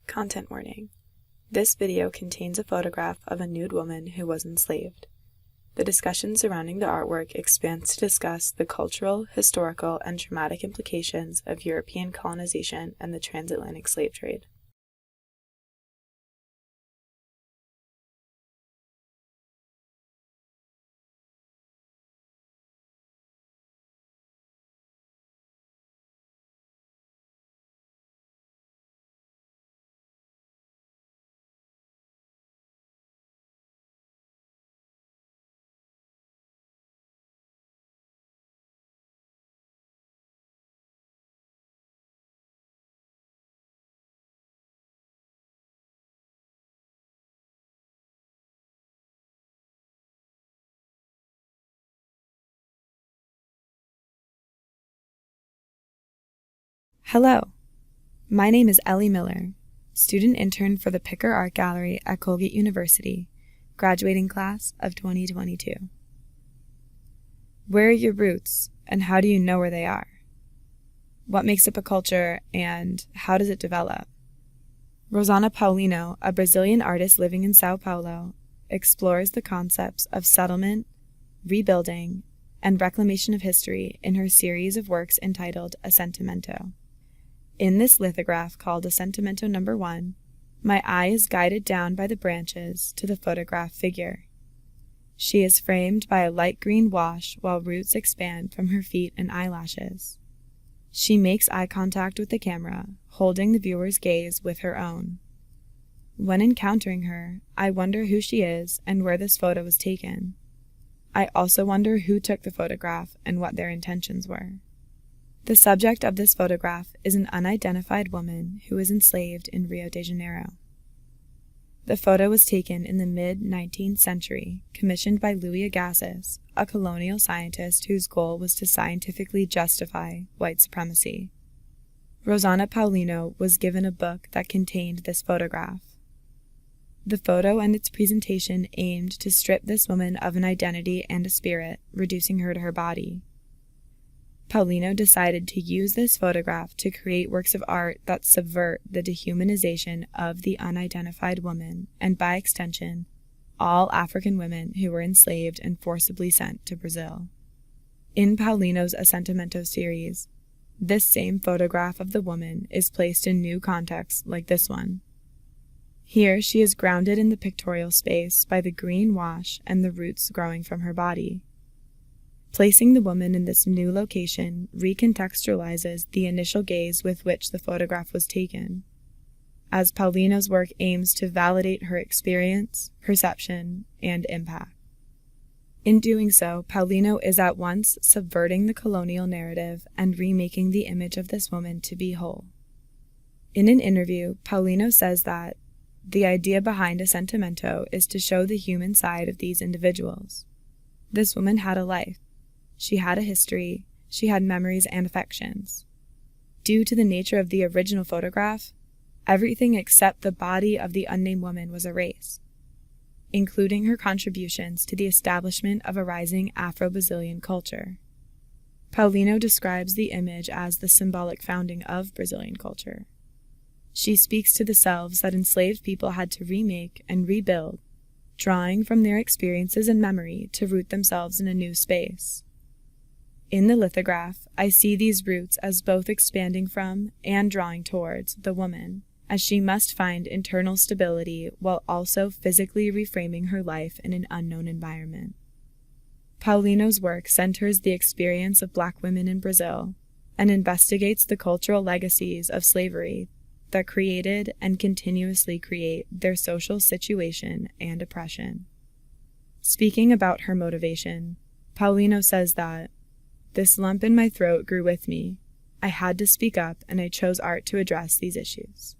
Content warning. This video contains a photograph of a nude woman who was enslaved. The discussion surrounding the artwork expands to discuss the cultural, historical, and traumatic implications of European colonization and the transatlantic slave trade. Hello, my name is Eleanor Miller, student intern for the Picker Art Gallery at Colgate University, graduating class of 2022. Where are your roots, and how do you know where they are? What makes up a culture, and how does it develop? Rosana Paulino, a Brazilian artist living in Sao Paulo, explores the concepts of settlement, rebuilding, and reclamation of history in her series of works entitled Assentamento. In this lithograph called Assentamento No. 1, my eye is guided down by the branches to the photograph figure. She is framed by a light green wash while roots expand from her feet and eyelashes. She makes eye contact with the camera, holding the viewer's gaze with her own. When encountering her, I wonder who she is and where this photo was taken. I also wonder who took the photograph and what their intentions were. The subject of this photograph is an unidentified woman who was enslaved in Rio de Janeiro. The photo was taken in the mid-19th century, commissioned by Louis Agassiz, a colonial scientist whose goal was to scientifically justify white supremacy. Rosana Paulino was given a book that contained this photograph. The photo and its presentation aimed to strip this woman of an identity and a spirit, reducing her to her body. Paulino decided to use this photograph to create works of art that subvert the dehumanization of the unidentified woman and, by extension, all African women who were enslaved and forcibly sent to Brazil. In Paulino's Assentamento series, this same photograph of the woman is placed in new contexts like this one. Here she is grounded in the pictorial space by the green wash and the roots growing from her body. Placing the woman in this new location recontextualizes the initial gaze with which the photograph was taken, as Paulino's work aims to validate her experience, perception, and impact. In doing so, Paulino is at once subverting the colonial narrative and remaking the image of this woman to be whole. In an interview, Paulino says that the idea behind Assentamento is to show the human side of these individuals. This woman had a life. She had a history, she had memories and affections. Due to the nature of the original photograph, everything except the body of the unnamed woman was erased, including her contributions to the establishment of a rising Afro-Brazilian culture. Paulino describes the image as the symbolic founding of Brazilian culture. She speaks to the selves that enslaved people had to remake and rebuild, drawing from their experiences and memory to root themselves in a new space. In the lithograph, I see these roots as both expanding from and drawing towards the woman, as she must find internal stability while also physically reframing her life in an unknown environment. Paulino's work centers the experience of Black women in Brazil and investigates the cultural legacies of slavery that created and continuously create their social situation and oppression. Speaking about her motivation, Paulino says that, "This lump in my throat grew with me. I had to speak up, and I chose art to address these issues."